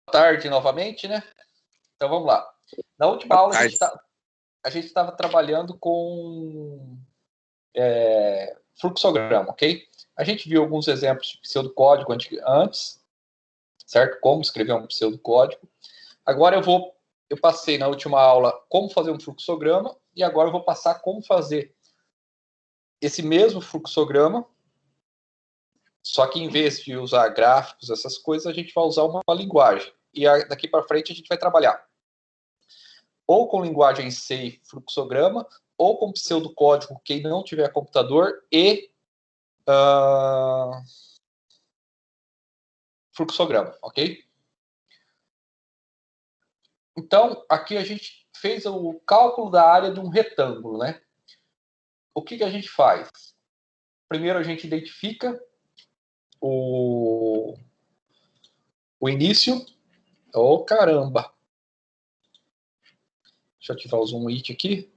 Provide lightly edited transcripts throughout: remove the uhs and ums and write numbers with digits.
tarde novamente, né? Então vamos lá. Na última aula a gente estava trabalhando com fluxograma, ok? A gente viu alguns exemplos de pseudocódigo antes, certo? Como escrever um pseudocódigo. Agora eu passei na última aula como fazer um fluxograma e agora eu vou passar como fazer esse mesmo fluxograma, só que em vez de usar gráficos, essas coisas, a gente vai usar uma linguagem. E daqui para frente a gente vai trabalhar ou com linguagem C, fluxograma, ou com pseudocódigo, quem não tiver computador, e fluxograma, ok? Então, aqui a gente fez o cálculo da área de um retângulo, né? O que a gente faz? Primeiro a gente identifica o início. Oh, caramba! Deixa eu ativar o zoom it aqui.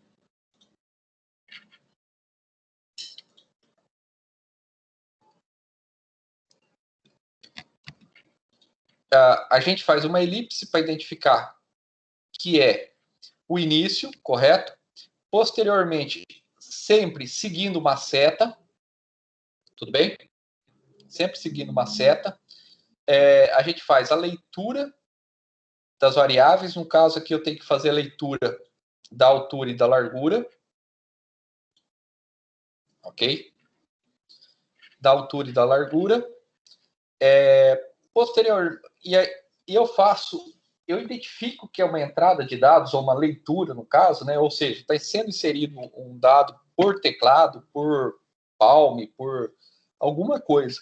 A gente faz uma elipse para identificar que é o início, correto? Posteriormente, sempre seguindo uma seta, tudo bem? Sempre seguindo uma seta. A gente faz a leitura das variáveis. No caso aqui, eu tenho que fazer a leitura da altura e da largura. Ok? Da altura e da largura. Eu identifico que é uma entrada de dados, ou uma leitura, no caso, né? Ou seja, está sendo inserido um dado por teclado, por palm, por alguma coisa,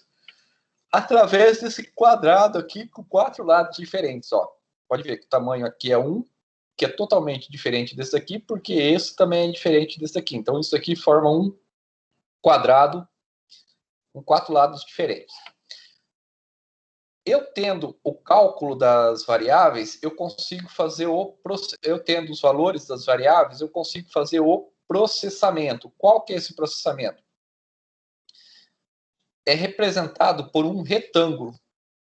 através desse quadrado aqui com 4 lados diferentes. Ó. Pode ver que o tamanho aqui é 1, que é totalmente diferente desse aqui, porque esse também é diferente desse aqui. Então, isso aqui forma um quadrado com 4 lados diferentes. Eu tendo o cálculo das variáveis, eu consigo fazer eu tendo os valores das variáveis, eu consigo fazer o processamento. Qual que é esse processamento? É representado por um retângulo,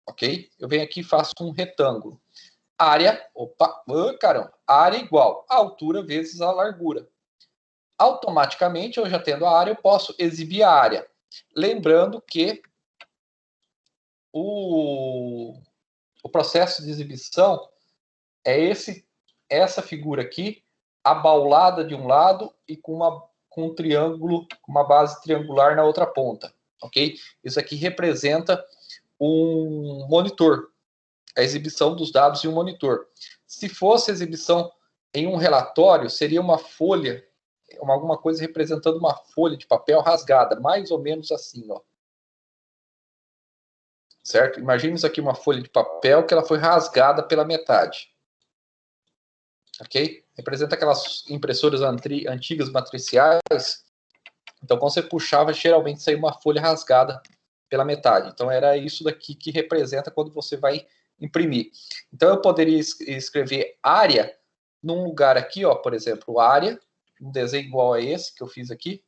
ok? Eu venho aqui e faço um retângulo. Área, área igual a altura vezes a largura. Automaticamente, eu já tendo a área, eu posso exibir a área. Lembrando que o processo de exibição é essa figura aqui, abaulada de um lado e com um triângulo, uma base triangular na outra ponta, ok? Isso aqui representa um monitor, a exibição dos dados em um monitor. Se fosse exibição em um relatório, seria uma folha, alguma coisa representando uma folha de papel rasgada, mais ou menos assim, ó. Certo? Imagine isso aqui, uma folha de papel que ela foi rasgada pela metade. Ok? Representa aquelas impressoras antigas matriciais. Então, quando você puxava, geralmente saía uma folha rasgada pela metade. Então, era isso daqui que representa quando você vai imprimir. Então, eu poderia escrever área num lugar aqui, ó, por exemplo, área, um desenho igual a esse que eu fiz aqui,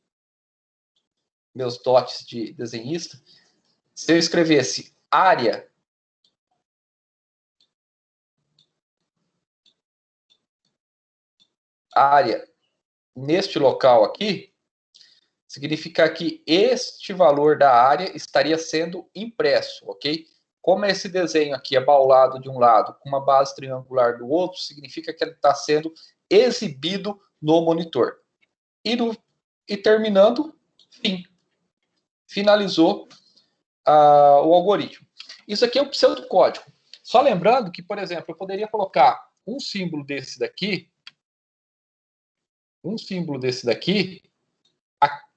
meus dotes de desenhista. Se eu escrevesse área neste local aqui, significa que este valor da área estaria sendo impresso, ok? Como esse desenho aqui é baulado de um lado com uma base triangular do outro, significa que ele está sendo exibido no monitor. E terminando, fim. Finalizou o algoritmo. Isso aqui é o pseudocódigo. Só lembrando que, por exemplo, eu poderia colocar um símbolo desse daqui,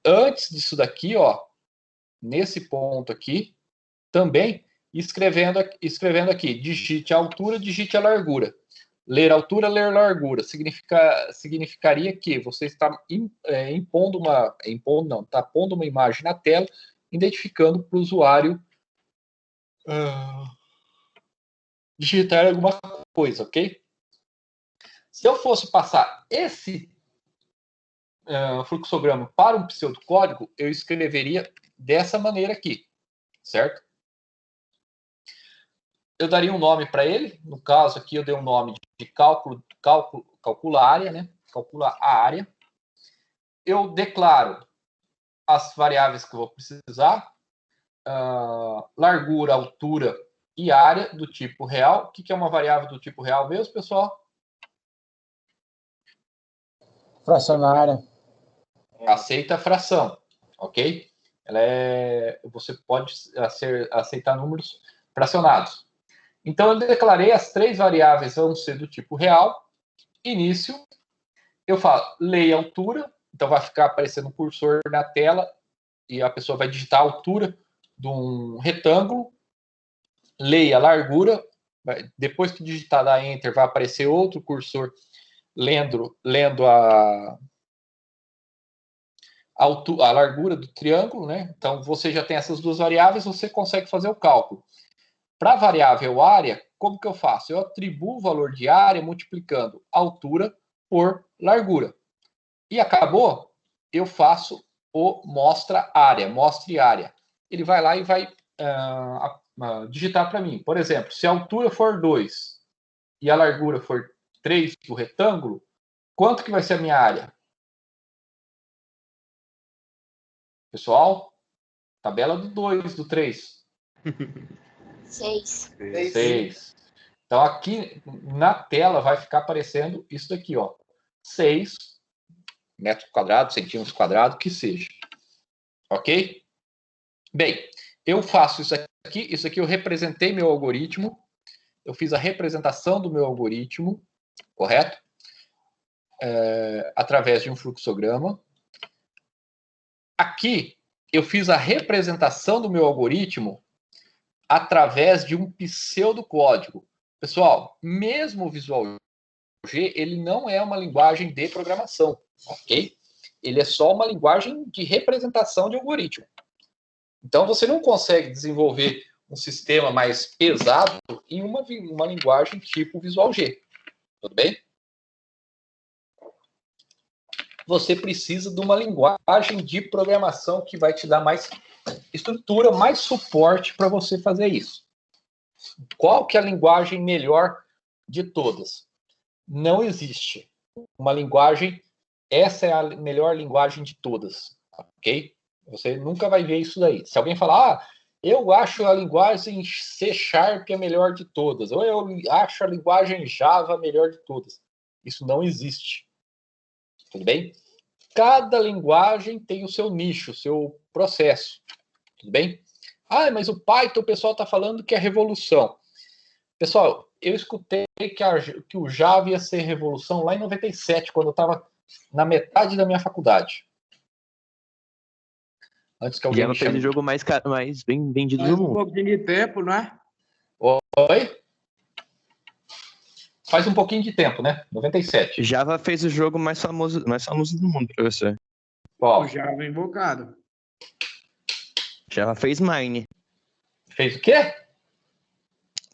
antes disso daqui, ó, nesse ponto aqui, também escrevendo aqui, digite a altura, digite a largura. Ler altura, ler largura. Significaria que você está está pondo uma imagem na tela, identificando para o usuário digitar alguma coisa, ok? Se eu fosse passar esse fluxograma para um pseudocódigo, eu escreveria dessa maneira aqui, certo? eu daria um nome para ele. No caso aqui, eu dei um nome de calcula área, né? Calcula a área. Eu declaro as variáveis que eu vou precisar. Largura, altura e área do tipo real. O que é uma variável do tipo real mesmo, pessoal? Fracionária. Aceita a fração, ok? Você pode aceitar números fracionados. Então, eu declarei as 3 variáveis vão ser do tipo real. Início, eu falo leia altura, então vai ficar aparecendo um cursor na tela e a pessoa vai digitar a altura de um retângulo. Leia a largura, depois que digitar da Enter, vai aparecer outro cursor lendo a largura do triângulo, né? Então, você já tem essas 2 variáveis, você consegue fazer o cálculo. Para a variável área, como que eu faço? Eu atribuo o valor de área multiplicando altura por largura. E acabou, eu faço o mostre área. Ele vai lá e vai digitar para mim. Por exemplo, se a altura for 2 e a largura for 3 do retângulo, quanto que vai ser a minha área? Pessoal, tabela do 2, do 3. 6. 6. Então, aqui na tela vai ficar aparecendo isso daqui, ó. 6 metros quadrados, centímetros quadrados, que seja. Ok? Bem, eu faço isso aqui eu representei meu algoritmo, eu fiz a representação do meu algoritmo, correto? Através de um fluxograma. Aqui, eu fiz a representação do meu algoritmo através de um pseudocódigo. Pessoal, mesmo o Visual G, ele não é uma linguagem de programação, ok? Ele é só uma linguagem de representação de algoritmo. Então, você não consegue desenvolver um sistema mais pesado em uma linguagem tipo Visual G. Tudo bem? Você precisa de uma linguagem de programação que vai te dar mais estrutura, mais suporte para você fazer isso. Qual que é a linguagem melhor de todas? Não existe uma linguagem, essa é a melhor linguagem de todas, ok? Você nunca vai ver isso daí. Se alguém falar, eu acho a linguagem C# a melhor de todas, ou eu acho a linguagem Java a melhor de todas. Isso não existe. Tudo bem? Cada linguagem tem o seu nicho, o seu processo. Tudo bem? Mas o Python, o pessoal está falando que é revolução. Pessoal, eu escutei que o Java ia ser revolução lá em 97, quando eu estava na metade da minha faculdade. Antes que alguém Java fez o jogo mais bem vendido Faz do um mundo. pouquinho de tempo, né? Oi? Faz um pouquinho de tempo, né? 97. Java fez o jogo mais famoso do mundo, professor. Ó, O Java invocado. Java fez Mine. fez o quê?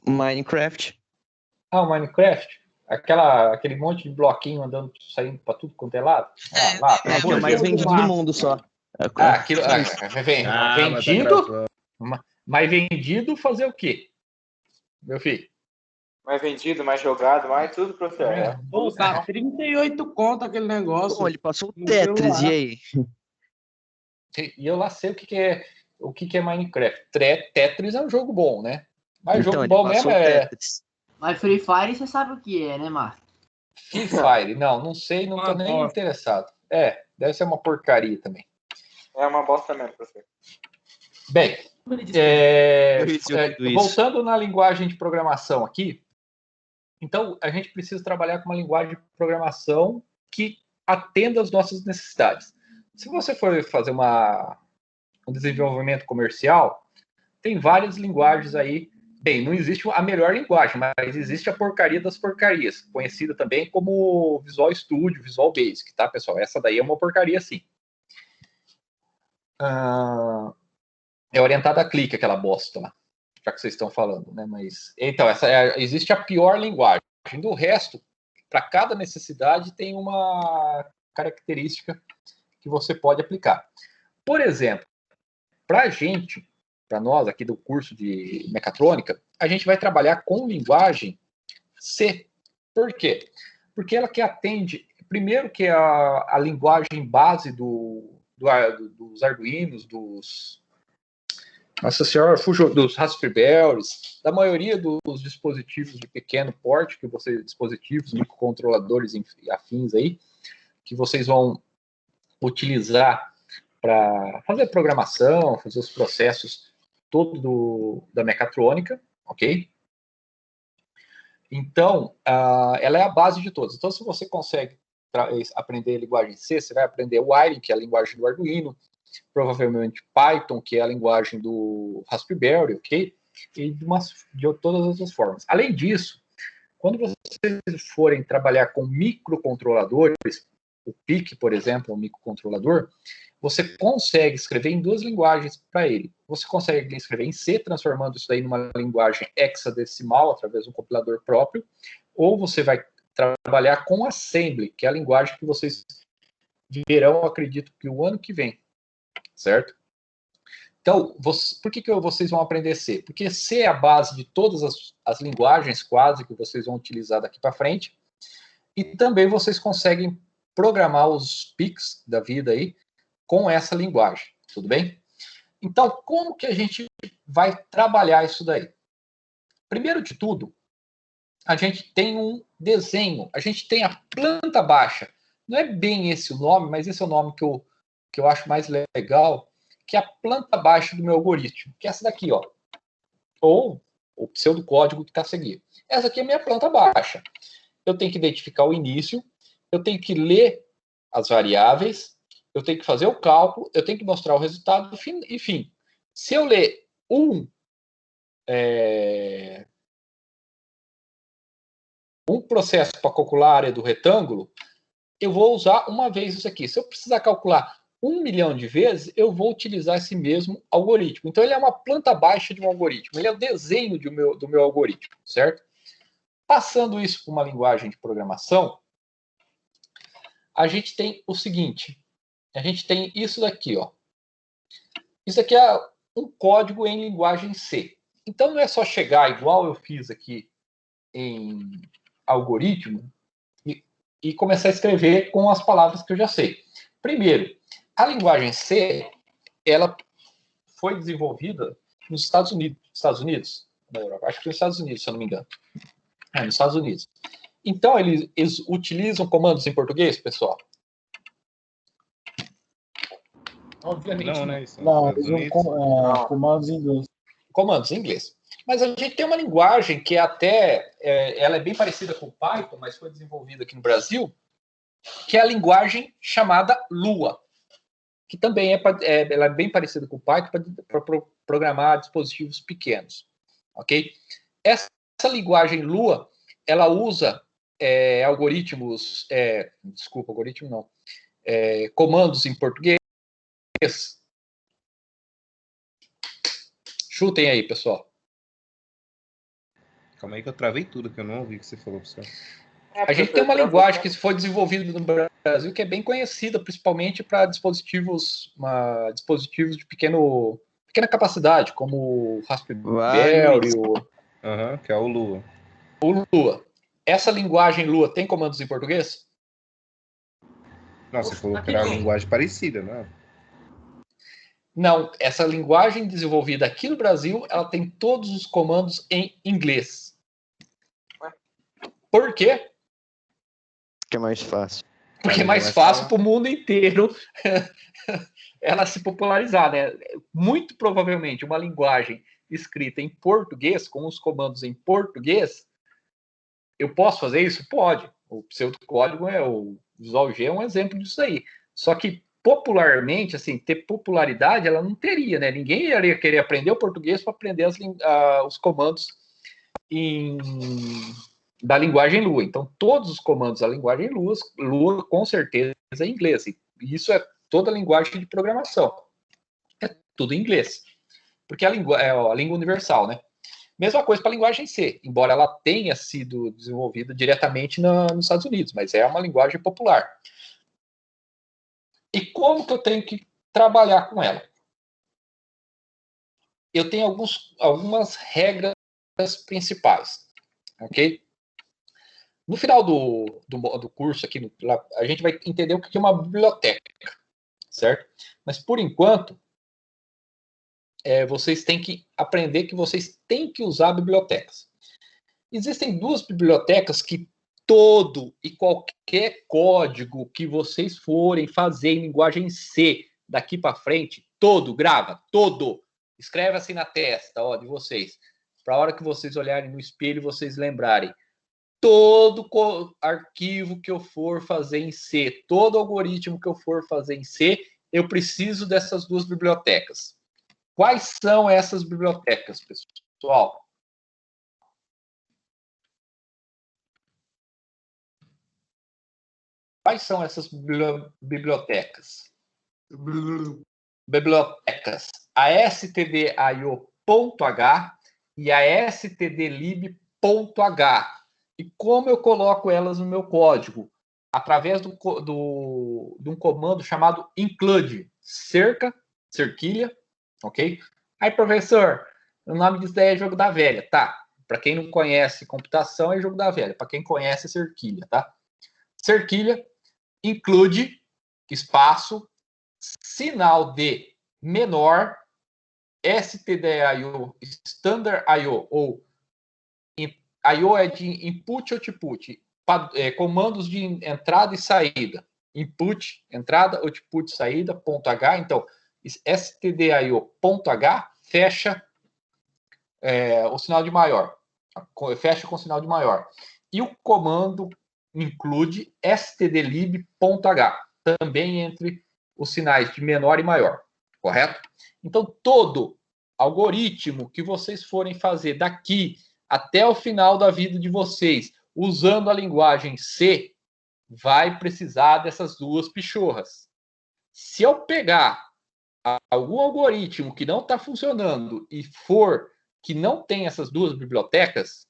Minecraft. O Minecraft. Aquele monte de bloquinho andando, saindo para tudo quanto é lado. Lá, pelo É amor o de mais Deus. vendido do mundo só. Aquilo, vendido, mas vendido fazer o quê? Meu filho. Mais vendido, mais jogado, mais tudo, professor. Pô, tá 38 conto aquele negócio. Bom, ele passou o no Tetris, celular. e aí? E eu lá sei o que é Minecraft. Tetris é um jogo bom, né? Mas Então, jogo ele bom passou mesmo o é Tetris. Mas Free Fire você sabe o que é, né, Marcos? Free Fire. Não sei, não tô nem interessado. Deve ser uma porcaria também. É uma bosta mesmo, professor. Bem, Isso. voltando na linguagem de programação aqui, então a gente precisa trabalhar com uma linguagem de programação que atenda às nossas necessidades. Se você for fazer um desenvolvimento comercial, tem várias linguagens aí. Bem, não existe a melhor linguagem, mas existe a porcaria das porcarias, conhecida também como Visual Studio, Visual Basic, tá, pessoal? Essa daí é uma porcaria, sim. É orientada a clique, aquela bosta lá, já que vocês estão falando, né? Mas, então, existe a pior linguagem. Do resto, para cada necessidade tem uma característica que você pode aplicar. Por exemplo, para a gente para nós aqui do curso de mecatrônica, a gente vai trabalhar com linguagem C. Por quê? Porque ela que atende, primeiro que é a linguagem base dos Arduinos, Nossa Senhora, dos Raspberries, da maioria dos dispositivos de pequeno porte, dispositivos, microcontroladores e afins aí, que vocês vão utilizar para fazer programação, fazer os processos todo da mecatrônica, ok? Então, ela é a base de todos. Então, se você consegue aprender a linguagem C, você vai aprender Wiring, que é a linguagem do Arduino, provavelmente Python, que é a linguagem do Raspberry, ok? E de todas as outras formas. Além disso, quando vocês forem trabalhar com microcontroladores, o PIC, por exemplo, é um microcontrolador, você consegue escrever em duas linguagens para ele. Você consegue escrever em C, transformando isso daí numa linguagem hexadecimal, através de um compilador próprio, ou você vai trabalhar com Assembly, que é a linguagem que vocês verão, acredito que o ano que vem, certo? Então, por que vocês vão aprender C? Porque C é a base de todas as linguagens, quase, que vocês vão utilizar daqui para frente, e também vocês conseguem programar os PICs da vida aí com essa linguagem, tudo bem? Então, como que a gente vai trabalhar isso daí? Primeiro de tudo, a gente tem um desenho, a gente tem a planta baixa. Não é bem esse o nome, mas esse é o nome que eu acho mais legal, que é a planta baixa do meu algoritmo, que é essa daqui, ó. Ou o pseudocódigo que está a seguir. Essa aqui é a minha planta baixa. Eu tenho que identificar o início, eu tenho que ler as variáveis, eu tenho que fazer o cálculo, eu tenho que mostrar o resultado, enfim. Se eu ler um processo para calcular a área do retângulo, eu vou usar uma vez isso aqui. Se eu precisar calcular 1 milhão de vezes, eu vou utilizar esse mesmo algoritmo. Então, ele é uma planta baixa de um algoritmo. Ele é o desenho do meu algoritmo, certo? Passando isso para uma linguagem de programação, a gente tem o seguinte. A gente tem isso daqui, ó. Isso aqui é um código em linguagem C. Então, não é só chegar igual eu fiz aqui em algoritmo e começar a escrever com as palavras que eu já sei. Primeiro, a linguagem C, ela foi desenvolvida nos Estados Unidos, na Europa, acho que nos Estados Unidos, se eu não me engano. Nos Estados Unidos. Então, eles utilizam comandos em português, pessoal? Obviamente não, né? Não, eles usam comandos em inglês. Comandos em inglês. Mas a gente tem uma linguagem que até ela é bem parecida com o Python, mas foi desenvolvida aqui no Brasil, que é a linguagem chamada Lua, que também ela é bem parecida com o Python para programar dispositivos pequenos, ok? Essa linguagem Lua, ela usa algoritmos, algoritmo não, comandos em português. Chutem aí, pessoal. Calma aí que eu travei tudo, que eu não ouvi o que você falou, pessoal. A gente tem uma linguagem que foi desenvolvida no Brasil que é bem conhecida, principalmente para dispositivos de pequena capacidade, como o Raspberry, que é o Lua. O Lua. Essa linguagem Lua tem comandos em português? Não, você falou que era uma linguagem parecida, não é? Não, essa linguagem desenvolvida aqui no Brasil, ela tem todos os comandos em inglês. Por quê? Que é mais fácil. Porque é mais fácil para o mundo inteiro ela se popularizar, né? Muito provavelmente uma linguagem escrita em português, com os comandos em português, eu posso fazer isso? Pode. O pseudocódigo, o Visual G é um exemplo disso aí. Só que popularmente, assim, ter popularidade, ela não teria, né? Ninguém iria querer aprender o português para aprender os comandos da linguagem Lua. Então, todos os comandos da linguagem Lua com certeza é em inglês. E isso é toda a linguagem de programação. É tudo em inglês. Porque é a língua universal, né? Mesma coisa para a linguagem C, embora ela tenha sido desenvolvida diretamente nos Estados Unidos, mas é uma linguagem popular. E como que eu tenho que trabalhar com ela? eu tenho algumas regras principais, ok? No final do curso aqui, a gente vai entender o que é uma biblioteca, certo? Mas, por enquanto, vocês têm que aprender que vocês têm que usar bibliotecas. Existem duas bibliotecas que todo e qualquer código que vocês forem fazer em linguagem C daqui para frente, grava, escreve assim na testa, ó, de vocês, para a hora que vocês olharem no espelho, vocês lembrarem. Todo arquivo que eu for fazer em C, todo algoritmo que eu for fazer em C, eu preciso dessas duas bibliotecas. Quais são essas bibliotecas, pessoal? Quais são essas bibliotecas? Bibliotecas. A stdio.h e a stdlib.h. E como eu coloco elas no meu código? Através de um comando chamado include, cerquilha, ok? Aí, professor, o nome disso daí é jogo da velha, tá? Para quem não conhece computação, é jogo da velha. Para quem conhece, é cerquilha, tá? Cerquilha, include, espaço, sinal de menor, stdio, standard IO, ou IO é de input ou output, comandos de entrada e saída. Input, entrada, output, saída, ponto H. Então, stdio.h fecha o sinal de maior. Fecha com o sinal de maior. E o comando include stdlib.h, também entre os sinais de menor e maior. Correto? Então, todo algoritmo que vocês forem fazer daqui até o final da vida de vocês, usando a linguagem C, vai precisar dessas duas pichorras. Se eu pegar algum algoritmo que não está funcionando e for que não tem essas duas bibliotecas,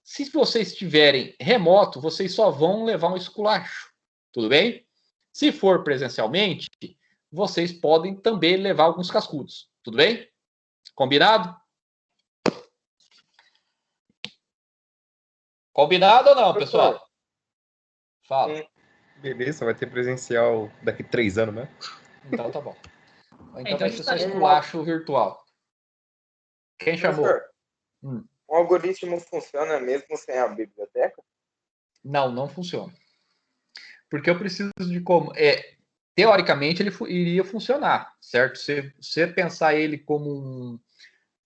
se vocês estiverem remoto, vocês só vão levar um esculacho. Tudo bem? Se for presencialmente, vocês podem também levar alguns cascudos. Tudo bem? Combinado? Combinado ou não, pessoal? Fala. Beleza, vai ter presencial daqui 3 anos, né? Então tá bom. Então vai ser só esculacho virtual. Quem chamou? O algoritmo funciona mesmo sem a biblioteca? Não funciona. Porque eu preciso de como... teoricamente, ele iria funcionar, certo? Se você pensar ele como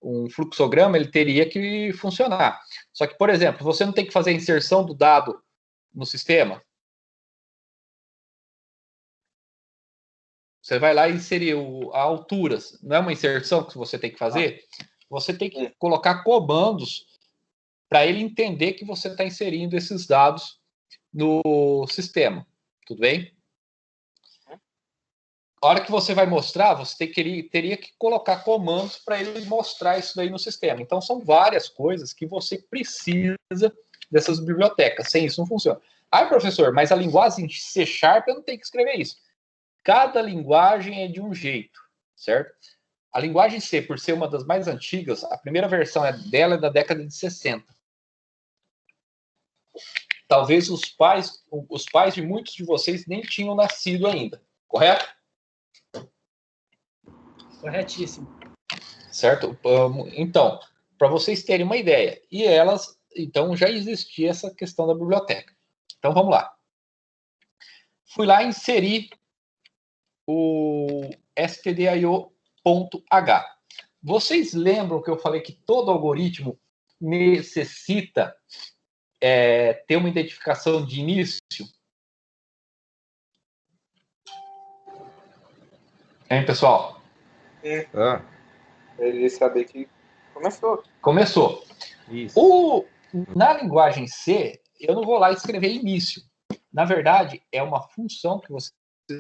um fluxograma, ele teria que funcionar. Só que, por exemplo, você não tem que fazer a inserção do dado no sistema. Você vai lá e inserir a alturas. Não é uma inserção que você tem que fazer? Você tem que colocar comandos para ele entender que você está inserindo esses dados no sistema. Tudo bem? A hora que você vai mostrar, você teria que colocar comandos para ele mostrar isso daí no sistema. Então, são várias coisas que você precisa dessas bibliotecas. Sem isso, não funciona. Ah, professor, mas a linguagem C# eu não tenho que escrever isso. Cada linguagem é de um jeito, certo? A linguagem C, por ser uma das mais antigas, a primeira versão dela é da década de 60. Talvez os pais de muitos de vocês nem tinham nascido ainda, correto? Corretíssimo. Certo? Então, para vocês terem uma ideia, então já existia essa questão da biblioteca. Então, vamos lá. Fui lá inserir o stdio.h. Vocês lembram que eu falei que todo algoritmo necessita ter uma identificação de início? Hein, pessoal? Ele saber que Começou. Isso. Na linguagem C, eu não vou lá escrever início. Na verdade, é uma função que vocês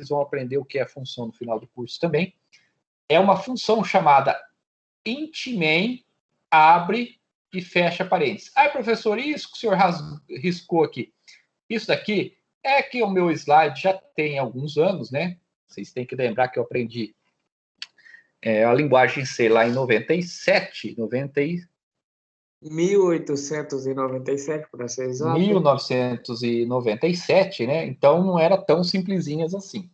vão aprender o que é a função no final do curso também. É uma função chamada int_main, abre e fecha parênteses. Ah, professor, isso que o senhor riscou aqui? Isso daqui é que o meu slide já tem alguns anos, né? Vocês têm que lembrar que eu aprendi a linguagem C lá em 1897, para ser exato. 1997, né? Então não era tão simplesinhas assim.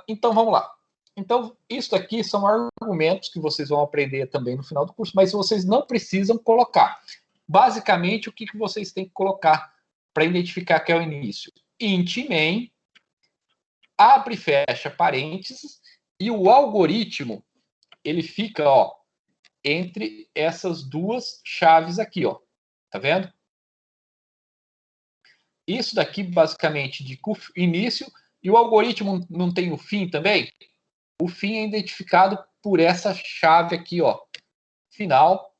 Então vamos lá. Então, isso aqui são argumentos que vocês vão aprender também no final do curso, mas vocês não precisam colocar. Basicamente, o que vocês têm que colocar para identificar que é o início? Int main, abre e fecha parênteses, e o algoritmo, ele fica, ó, entre essas duas chaves aqui, ó. Tá vendo? Isso daqui, basicamente, de início, e o algoritmo não tem o fim também? O fim é identificado por essa chave aqui, ó, final,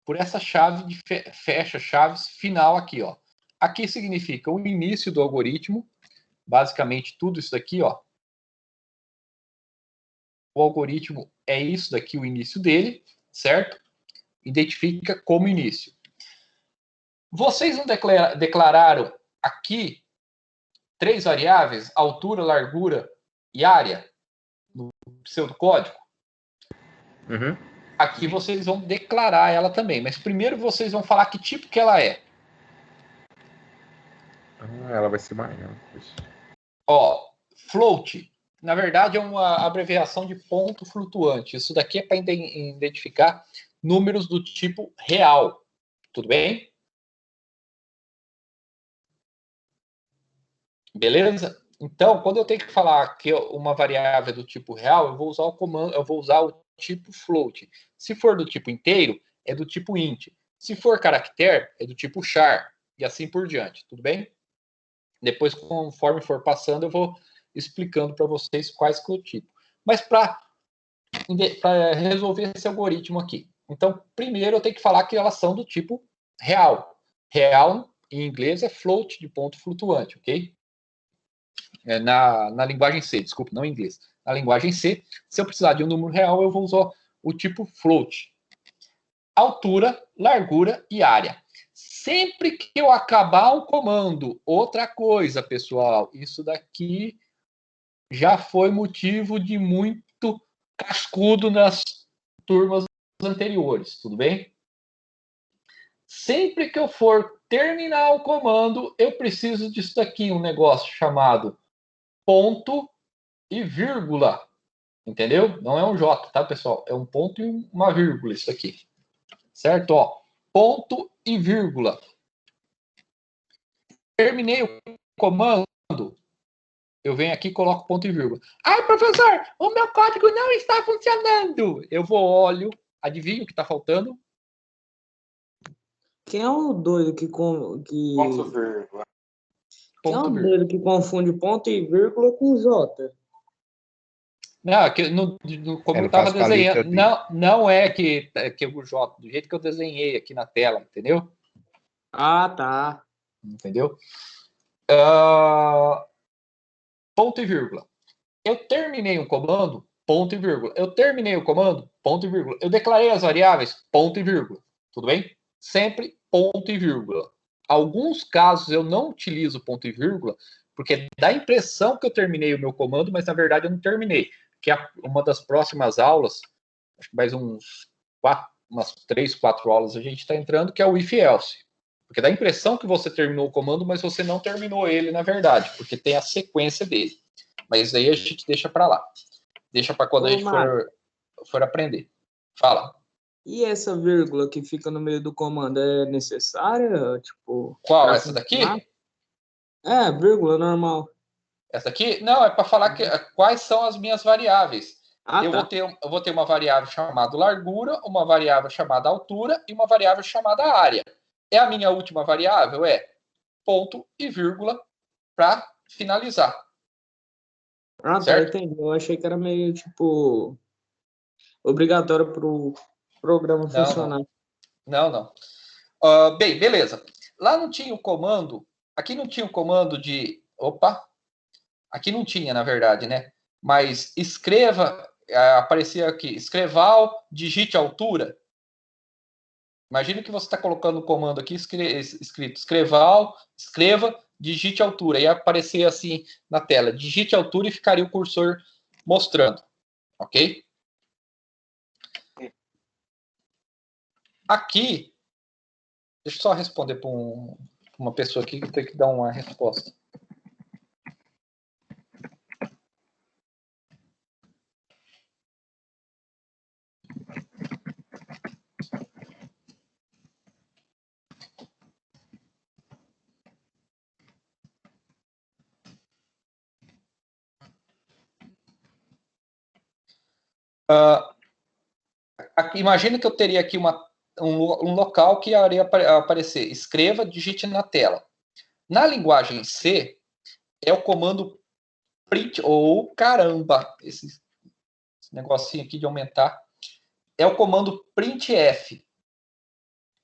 por essa chave de fecha chaves final aqui, ó. Aqui significa o início do algoritmo, basicamente tudo isso daqui, ó. O algoritmo é isso daqui, o início dele, certo? Identifica como início. Vocês não declararam aqui 3 variáveis, altura, largura e área, no pseudocódigo? Uhum. Aqui vocês vão declarar ela também, mas primeiro vocês vão falar que tipo que ela é. Ela vai ser maior. Ó, float, na verdade é uma abreviação de ponto flutuante. Isso daqui é para identificar números do tipo real. Tudo bem? Beleza? Então, quando eu tenho que falar que uma variável é do tipo real, eu vou usar o comando, eu vou usar o tipo float. Se for do tipo inteiro, é do tipo int. Se for caractere, é do tipo char. E assim por diante. Tudo bem? Depois, conforme for passando, eu vou explicando para vocês quais que é o tipo. Mas para resolver esse algoritmo aqui. Então, primeiro eu tenho que falar que elas são do tipo real. Real, em inglês, é float, de ponto flutuante, ok? Na linguagem C, desculpa, não em inglês. Na linguagem C, se eu precisar de um número real, eu vou usar o tipo float. Altura, largura e área. Sempre que eu acabar um comando, outra coisa, pessoal, isso daqui já foi motivo de muito cascudo nas turmas anteriores, tudo bem? Sempre que eu for terminar o comando, eu preciso disso daqui, um negócio chamado ponto e vírgula, entendeu? Não é um J, tá, pessoal? É um ponto e uma vírgula isso aqui, certo? Ó, ponto e vírgula. Terminei o comando, eu venho aqui e coloco ponto e vírgula. Ai, professor, o meu código não está funcionando. Eu vou, olho, adivinha o que está faltando? Quem é o doido que... Ponto vírgula. Quem é o doido que confunde ponto e vírgula com J? Não, como eu estava desenhando, não é que o J, do jeito que eu desenhei aqui na tela, entendeu? Ah, tá. Entendeu? Ponto e vírgula. Eu terminei um comando, ponto e vírgula. Eu terminei o comando, ponto e vírgula. Eu declarei as variáveis, ponto e vírgula. Tudo bem? Sempre ponto e vírgula. Alguns casos eu não utilizo ponto e vírgula, porque dá a impressão que eu terminei o meu comando, mas na verdade eu não terminei. Que é uma das próximas aulas, acho que mais umas 3, 4 aulas a gente está entrando, que é o if else. Porque dá a impressão que você terminou o comando, mas você não terminou ele, na verdade, porque tem a sequência dele. Mas aí a gente deixa para lá. Deixa para quando a gente for aprender. Fala. E essa vírgula que fica no meio do comando é necessária? Tipo, qual? Essa daqui? É, vírgula normal. Essa aqui? Não, é para falar quais são as minhas variáveis. Eu vou ter uma variável chamada largura, uma variável chamada altura e uma variável chamada área. É a minha última variável? É ponto e vírgula para finalizar. Ah, certo? Tá, entendi. Eu achei que era meio, tipo, obrigatório para o programa funcionar. Não. Bem, beleza. Lá não tinha o comando, aqui não tinha o comando de... Opa! Aqui não tinha, na verdade, né? Mas escreva, aparecia aqui, escreval, digite altura. Imagina que você está colocando o comando aqui escrito escreval, escreva, digite altura. E aparecia assim na tela, digite altura e ficaria o cursor mostrando, ok? Aqui, deixa eu só responder para uma pessoa aqui que tem que dar uma resposta. Imagina que eu teria aqui um local que iria aparecer. Escreva, digite na tela. Na linguagem C, é o comando print, ou caramba, esse negocinho aqui de aumentar, é o comando printf.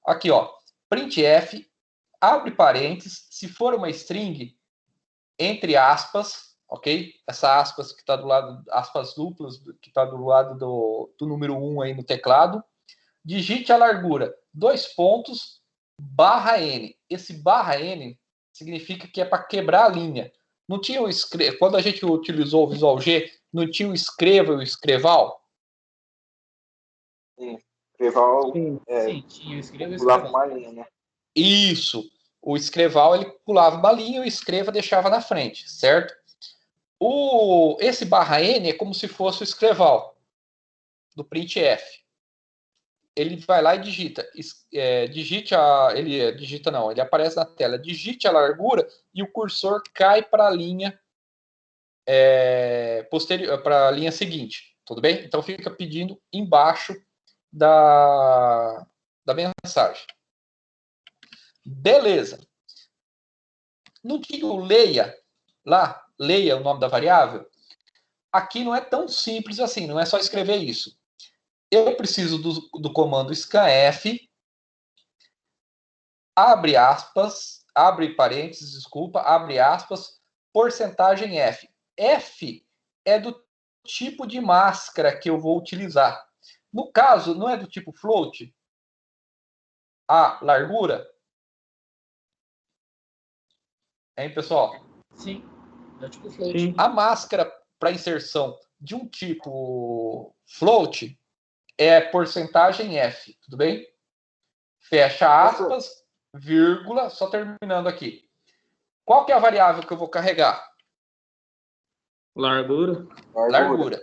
Aqui, ó, printf, abre parênteses, se for uma string, entre aspas, ok? Essa aspas que está do lado, aspas duplas, que está do lado do número 1 aí no teclado, digite a largura, 2 pontos, barra N. Esse barra N significa que é para quebrar a linha. Não tinha o quando a gente utilizou o Visual G, não tinha o escreva e o escreval? Sim, escreval. Sim, tinha o escreva e o Pulava escreval. uma linha, né? Isso. O escreval, ele pulava uma linha e o escreva deixava na frente, certo? Esse barra N é como se fosse o escreval do printf. Ele vai lá e digita. Ele aparece na tela. Digite a largura e o cursor cai para a linha posterior, para a linha seguinte. Tudo bem? Então fica pedindo embaixo da mensagem. Beleza. Não tinha o leia lá? Leia o nome da variável? Aqui não é tão simples assim, não é só escrever isso. Eu preciso do comando scanf, abre aspas, abre parênteses, desculpa, abre aspas, porcentagem F. F é do tipo de máscara que eu vou utilizar. No caso, não é do tipo float? A largura? Hein, pessoal? Sim, é tipo float. Sim. A máscara para inserção de um tipo float é porcentagem F, tudo bem? Fecha aspas, vírgula, só terminando aqui. Qual que é a variável que eu vou carregar? Largura. Largura.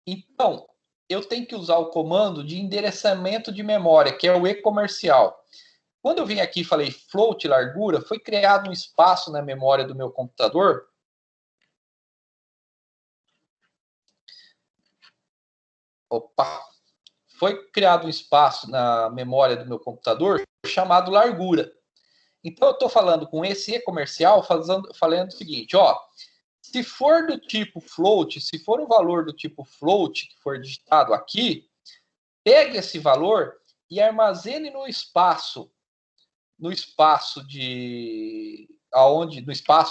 Então, eu tenho que usar o comando de endereçamento de memória, que é o e-comercial. Quando eu vim aqui e falei float largura, foi criado um espaço na memória do meu computador. Opa! Foi criado um espaço na memória do meu computador chamado largura. Então, eu estou falando com esse e-comercial, falando o seguinte, ó, se for do tipo float, se for o valor do tipo float que for digitado aqui, pegue esse valor e armazene no espaço no espaço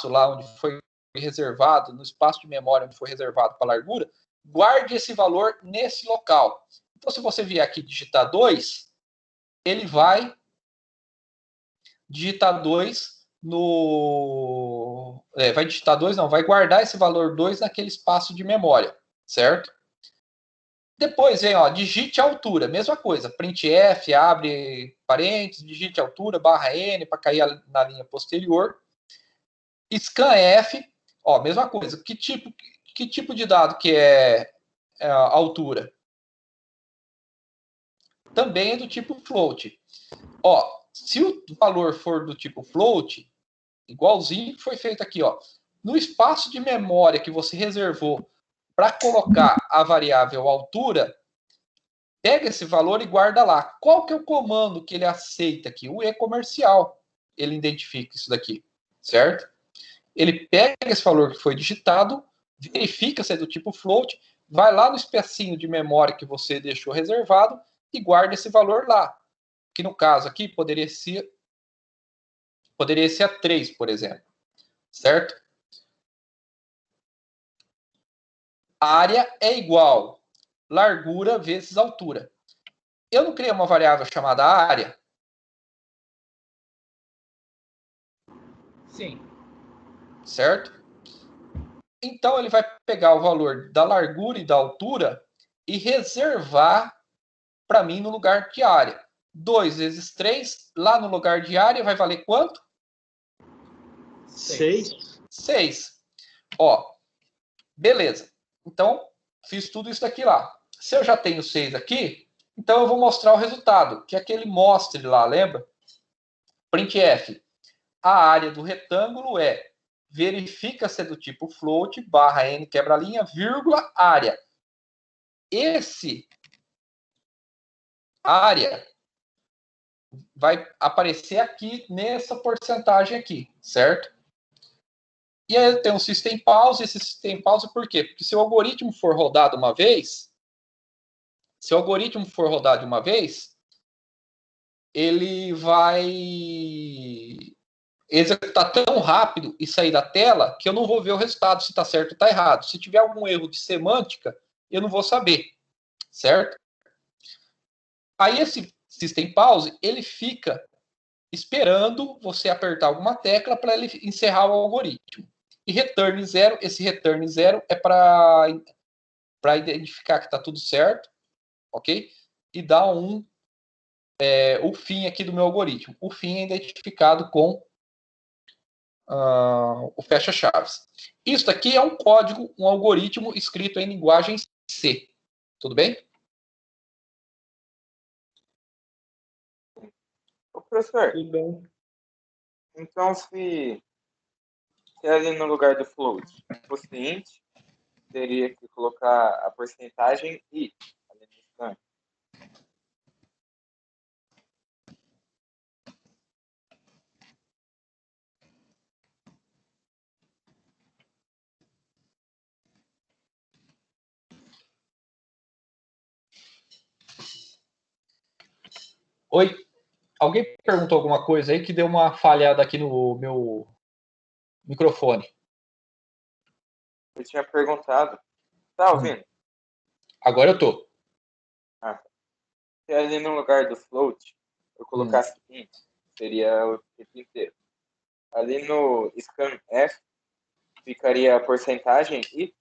lá onde foi reservado, no espaço de memória onde foi reservado para largura, guarde esse valor nesse local. Então, se você vier aqui digitar 2, ele vai digitar 2 vai digitar 2, não, vai guardar esse valor 2 naquele espaço de memória, certo? Depois vem, ó, digite a altura, mesma coisa, printf, abre parênteses, digite a altura, barra N, para cair na linha posterior. Scanf, ó, mesma coisa, que tipo de dado que é a altura? Também é do tipo float. Ó, se o valor for do tipo float, igualzinho que foi feito aqui, ó, no espaço de memória que você reservou para colocar a variável altura, pega esse valor e guarda lá. Qual que é o comando que ele aceita aqui? O e-comercial. Ele identifica isso daqui, certo? Ele pega esse valor que foi digitado, verifica se é do tipo float, vai lá no espacinho de memória que você deixou reservado e guarda esse valor lá. Que no caso aqui poderia ser a 3, por exemplo. Certo? Área é igual largura vezes altura. Eu não criei uma variável chamada área? Sim. Certo? Então, ele vai pegar o valor da largura e da altura e reservar para mim no lugar de área. 2 vezes 3, lá no lugar de área, vai valer quanto? 6. 6. Ó, beleza. Então, fiz tudo isso aqui lá. Se eu já tenho 6 aqui, então eu vou mostrar o resultado, que é aquele mostre lá, lembra? Printf. A área do retângulo é verifica se é do tipo float, barra n quebra-linha, vírgula, área. Esse área vai aparecer aqui nessa porcentagem aqui, certo? E aí tem um system pause. Esse system pause por quê? Porque se o algoritmo for rodado uma vez, ele vai executar tão rápido e sair da tela que eu não vou ver o resultado, se está certo ou está errado. Se tiver algum erro de semântica, eu não vou saber, certo? Aí esse system pause, ele fica esperando você apertar alguma tecla para ele encerrar o algoritmo. E return 0, esse return 0 é para identificar que está tudo certo, ok? E dar o fim aqui do meu algoritmo. O fim é identificado com o fecha-chaves. Isso aqui é um código, um algoritmo escrito em linguagem C. Tudo bem? Ô, professor, Tudo bem. então se ali no lugar do float fosse int, teria que colocar a porcentagem i ali no instante. Oi? Alguém perguntou alguma coisa aí que deu uma falhada aqui no meu microfone. Eu tinha perguntado. Tá ouvindo? Agora eu tô. Ah, tá. Se ali no lugar do float eu colocasse int, seria o tempo inteiro. Ali no scanf ficaria a porcentagem i.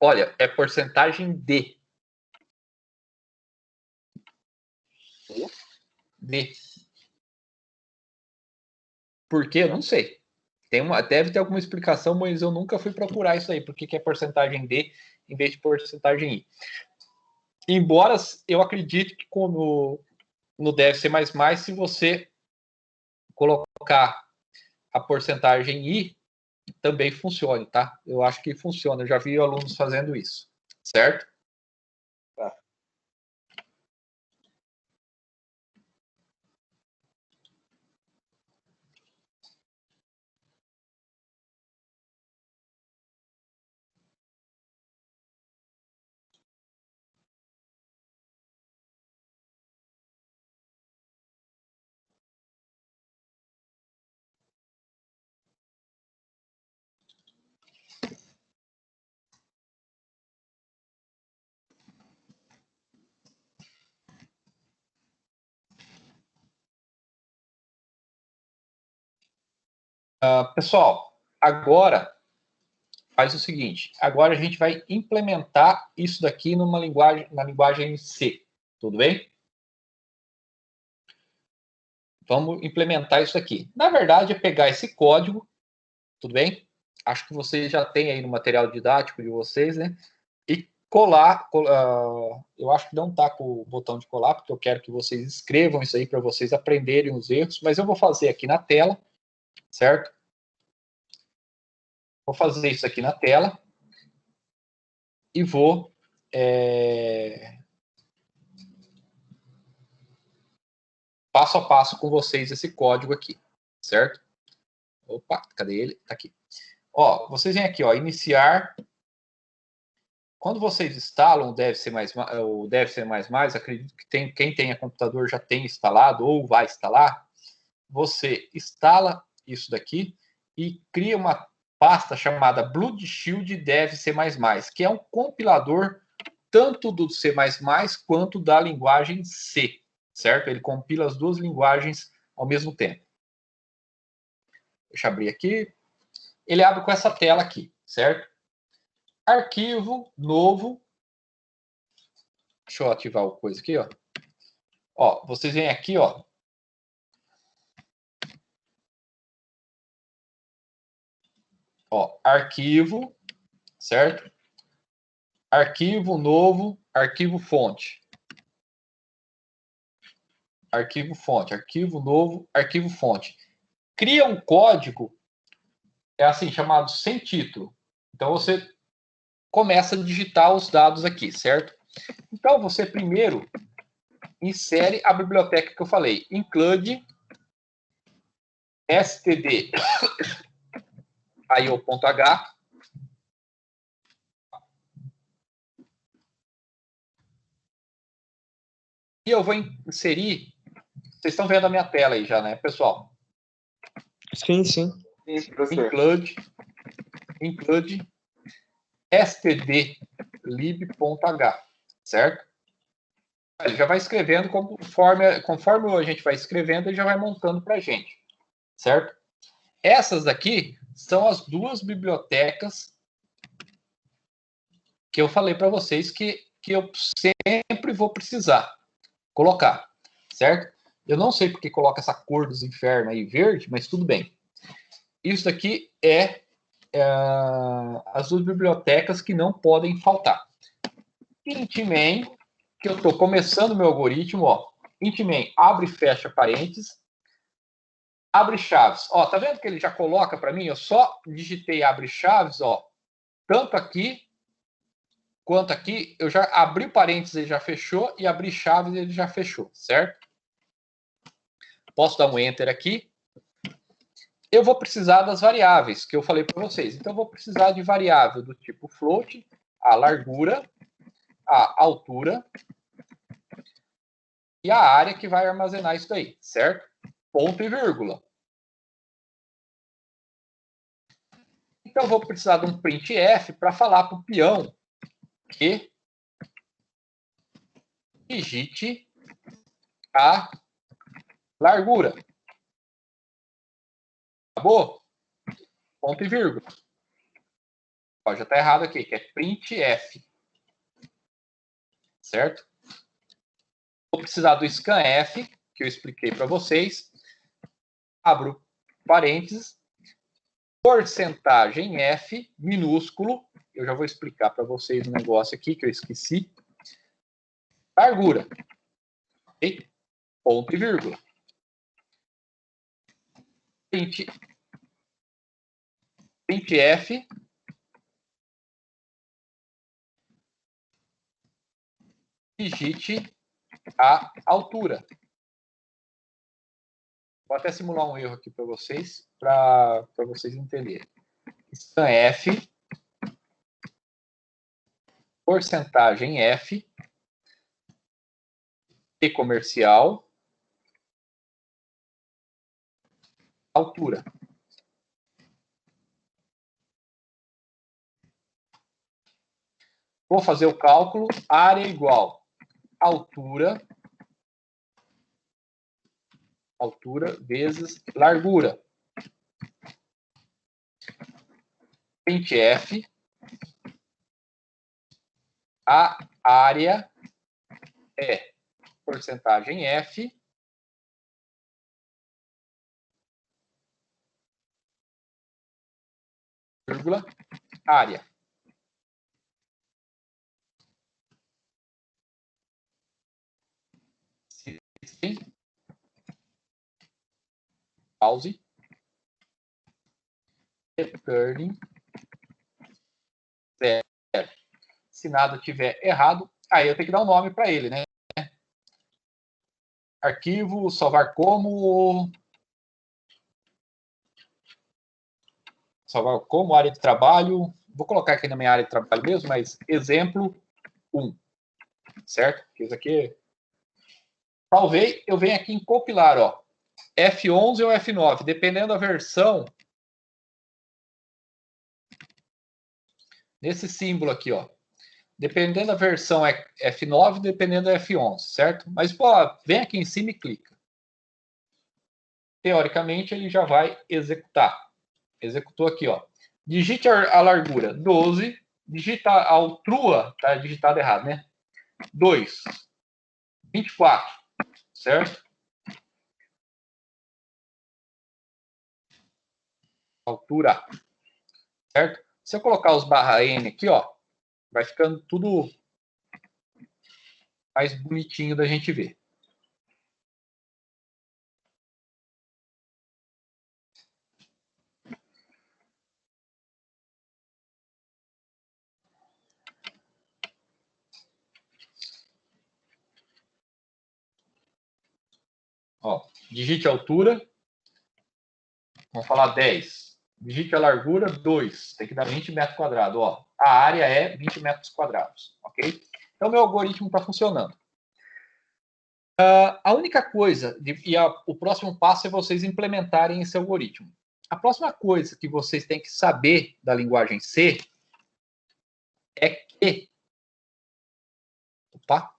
Olha, é porcentagem D. D. Por quê? Eu não sei. Deve ter alguma explicação, mas eu nunca fui procurar isso aí. Por que é porcentagem D em vez de porcentagem I? Embora eu acredite que no deve ser mais, se você colocar a porcentagem I, também funcione, tá? Eu acho que funciona. Eu já vi alunos fazendo isso. Certo? Tá. Pessoal, agora faz o seguinte. Agora a gente vai implementar isso daqui na linguagem C. Tudo bem? Vamos implementar isso aqui. Na verdade, é pegar esse código, tudo bem? Acho que vocês já têm aí no material didático de vocês, né? E colar, eu acho que não está com o botão de colar, porque eu quero que vocês escrevam isso aí para vocês aprenderem os erros, mas eu vou fazer aqui na tela, certo? Vou fazer isso aqui na tela e vou passo a passo com vocês esse código aqui, certo? Opa, cadê ele? Tá aqui. Ó, vocês vêm aqui, ó, iniciar. Quando vocês instalam o Dev C++, acredito que quem tem computador já tem instalado ou vai instalar, você instala isso daqui e cria uma pasta chamada Blood Shield Dev C++, que é um compilador tanto do C++ quanto da linguagem C, certo? Ele compila as duas linguagens ao mesmo tempo. Deixa eu abrir aqui. ele abre com essa tela aqui, certo? Arquivo, novo. Deixa eu ativar o coisa aqui, ó. Ó, vocês vêm aqui, ó. Ó, arquivo, certo? Arquivo, novo, arquivo fonte. Arquivo fonte, arquivo novo, arquivo fonte. Cria um código, é assim, chamado sem título. Então, você começa a digitar os dados aqui, certo? Então, você primeiro insere a biblioteca que eu falei. Include std io.h. E eu vou inserir... Vocês estão vendo a minha tela aí já, né, pessoal? Sim, sim. Sim, professor. Include stdlib.h, certo? Ele já vai escrevendo conforme a gente vai escrevendo, ele já vai montando para a gente, certo? Essas daqui são as duas bibliotecas que eu falei para vocês que eu sempre vou precisar colocar, certo? Eu não sei porque coloca essa cor dos infernos aí verde, mas tudo bem. Isso daqui é as duas bibliotecas que não podem faltar. Intmain, que eu estou começando meu algoritmo, ó. Intmain, abre e fecha parênteses. Abre chaves. Ó, tá vendo que ele já coloca para mim? Eu só digitei abre chaves, ó. Tanto aqui quanto aqui, eu já abri o parênteses, ele já fechou, e abri chaves, ele já fechou, certo? Posso dar um enter aqui. Eu vou precisar das variáveis que eu falei para vocês. Então, eu vou precisar de variável do tipo float, a largura, a altura e a área que vai armazenar isso daí, certo? Ponto e vírgula. Então, eu vou precisar de um printf para falar para o peão que digite a largura. Acabou? Ponto e vírgula. Ó, já está errado aqui, que é printf. Certo? Vou precisar do scanf, que eu expliquei para vocês. Abro parênteses. Porcentagem F, minúsculo. Eu já vou explicar para vocês um negócio aqui que eu esqueci. Largura. Okay? Ponto e vírgula. Printf. Digite a altura. Vou até simular um erro aqui para vocês entenderem. Scanf, porcentagem F, e comercial, altura. Vou fazer o cálculo, área igual altura vezes largura. Printf, a área é porcentagem F vírgula área. Sim. Pause. Returning 0. Se nada tiver errado, aí eu tenho que dar um nome para ele, né? Arquivo, salvar como... Salvar como área de trabalho. Vou colocar aqui na minha área de trabalho mesmo, mas exemplo 1. Certo? Porque isso aqui... Talvez eu venha aqui em compilar, ó. F11 ou F9, dependendo da versão. Nesse símbolo aqui, ó. Dependendo da versão é F9, dependendo da F11, certo? Mas, pô, vem aqui em cima e clica. Teoricamente, ele já vai executar. Executou aqui, ó. digite a largura, 12. Digita a altura, tá digitado errado, né? 2. 24, certo? Altura, certo? Se eu colocar os barra N aqui, ó, vai ficando tudo mais bonitinho da gente ver. Ó, digite a altura. Vamos falar 10. Digite a largura, 2. Tem que dar 20 metros quadrados. Ó, a área é 20 metros quadrados. Ok? Então, meu algoritmo está funcionando. A única coisa, o próximo passo é vocês implementarem esse algoritmo. A próxima coisa que vocês têm que saber da linguagem C é que... Opa!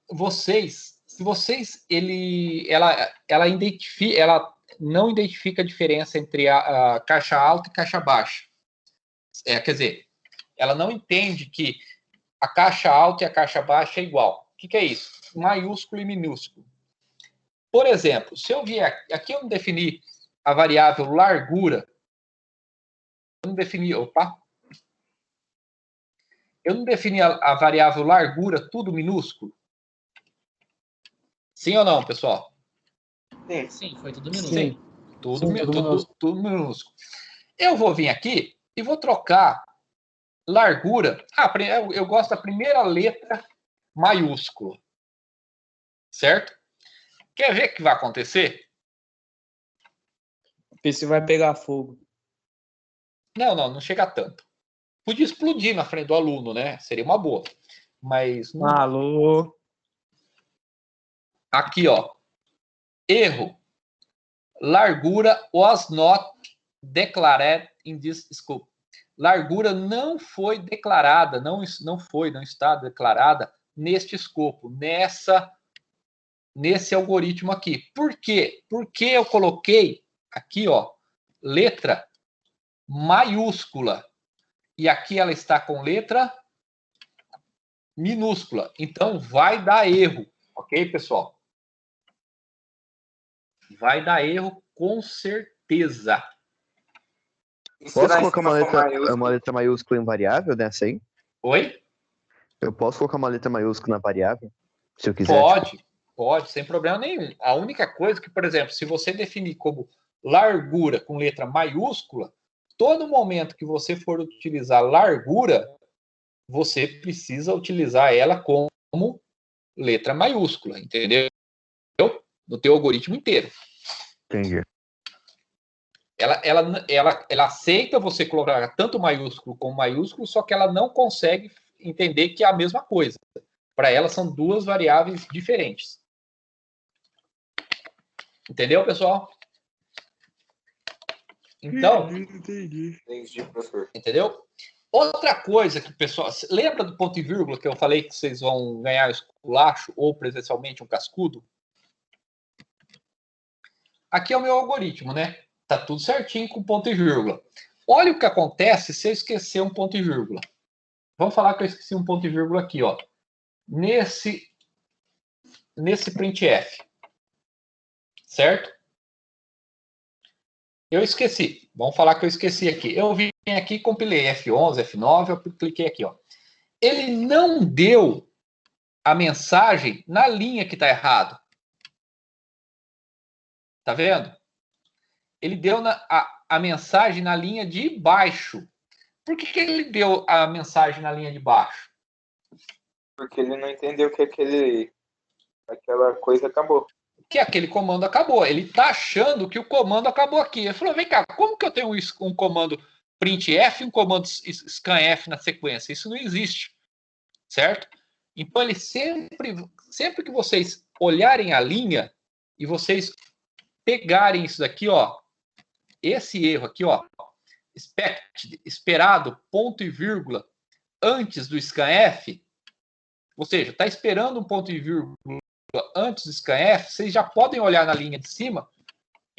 Se vocês, ela não identifica a diferença entre a caixa alta e caixa baixa. Quer dizer, ela não entende que a caixa alta e a caixa baixa é igual. O que é isso? Maiúsculo e minúsculo. Por exemplo, se eu vier aqui, eu não defini a variável largura. Eu não defini, eu não defini a variável largura tudo minúsculo? Sim ou não, pessoal? Sim, foi tudo minúsculo. Sim, tudo minúsculo. Eu vou vir aqui e vou trocar largura. Eu gosto da primeira letra maiúscula. Certo? Quer ver o que vai acontecer? O PC vai pegar fogo. Não chega tanto. Podia explodir na frente do aluno, né? Seria uma boa. Mas... Alô? Aqui, ó. Erro. Largura was not declared in this scope. Largura não foi declarada, não está declarada neste escopo, nesse algoritmo aqui. Por quê? Porque eu coloquei aqui, ó, letra maiúscula. E aqui ela está com letra minúscula. Então, vai dar erro. Ok, pessoal? Vai dar erro com certeza. Posso colocar uma letra maiúscula em variável nessa aí? Oi? Eu posso colocar uma letra maiúscula na variável? Se eu quiser. Pode, sem problema nenhum. A única coisa que, por exemplo, se você definir como largura com letra maiúscula, todo momento que você for utilizar largura, você precisa utilizar ela como letra maiúscula, entendeu? No teu algoritmo inteiro. Entendi. Ela aceita você colocar tanto maiúsculo como maiúsculo, só que ela não consegue entender que é a mesma coisa. Para ela são duas variáveis diferentes. Entendeu, pessoal? Então, Entendi, professor. Entendeu? Outra coisa que o pessoal... Lembra do ponto e vírgula que eu falei que vocês vão ganhar esculacho ou presencialmente um cascudo? Aqui é o meu algoritmo, né? Tá tudo certinho com ponto e vírgula. Olha o que acontece se eu esquecer um ponto e vírgula. Vamos falar que eu esqueci um ponto e vírgula aqui, ó. Nesse printf. Certo? Eu esqueci. Vamos falar que eu esqueci aqui. Eu vim aqui, compilei F11, F9, eu cliquei aqui, ó. Ele não deu a mensagem na linha que está errado. Tá vendo? Ele deu a mensagem na linha de baixo. Por que ele deu a mensagem na linha de baixo? Porque ele não entendeu que aquela coisa acabou. Que aquele comando acabou. Ele está achando que o comando acabou aqui. Ele falou, vem cá, como que eu tenho um comando printf e um comando scanf na sequência? Isso não existe. Certo? Então, ele sempre que vocês olharem a linha e vocês pegarem isso daqui, ó, esse erro aqui, ó, esperado, ponto e vírgula, antes do scanf, ou seja, está esperando um ponto e vírgula antes do scanf, vocês já podem olhar na linha de cima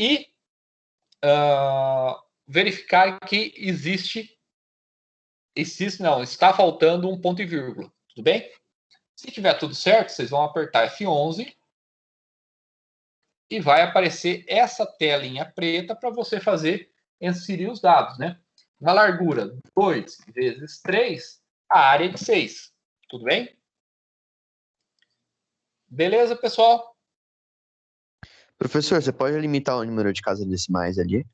e verificar que está faltando um ponto e vírgula. Tudo bem? Se tiver tudo certo, vocês vão apertar F11 e vai aparecer essa telinha preta para você inserir os dados, né? Na largura 2 vezes 3, a área é de 6. Tudo bem? Beleza, pessoal? Professor, você pode limitar o número de casas decimais ali?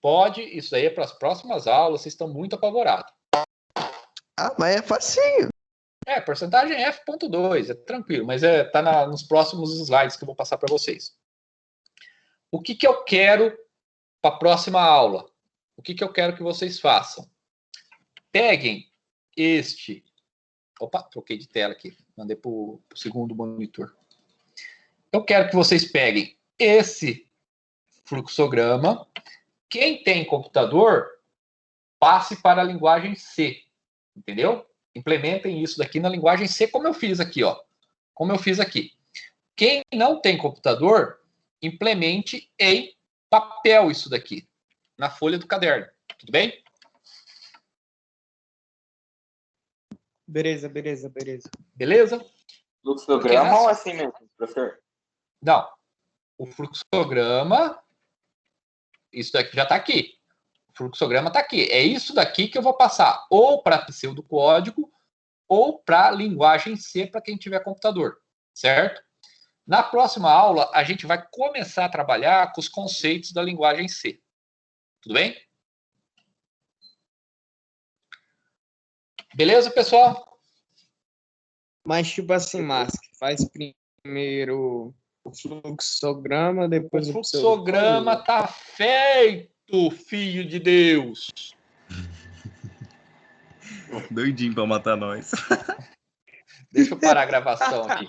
Pode, isso aí é para as próximas aulas, vocês estão muito apavorados. Ah, mas é facinho. Porcentagem F.2, é tranquilo, mas tá nos próximos slides que eu vou passar para vocês. O que eu quero para a próxima aula? O que eu quero que vocês façam? Peguem este... Opa, troquei de tela aqui, mandei para o segundo monitor. Eu quero que vocês peguem esse fluxograma. Quem tem computador, passe para a linguagem C, entendeu? Implementem isso daqui na linguagem C, como eu fiz aqui, ó. Como eu fiz aqui. Quem não tem computador, implemente em papel isso daqui, na folha do caderno. Tudo bem? Beleza. Beleza? Fluxograma ou assim mesmo, professor? Não. O fluxograma, isso daqui já está aqui. O fluxograma está aqui. É isso daqui que eu vou passar ou para pseudocódigo ou para linguagem C para quem tiver computador, certo? Na próxima aula, a gente vai começar a trabalhar com os conceitos da linguagem C. Tudo bem? Beleza, pessoal? Mas, tipo assim, Márcio, faz primeiro o fluxograma, depois o fluxograma tá feito, filho de Deus. Doidinho pra matar nós. Deixa eu parar a gravação aqui.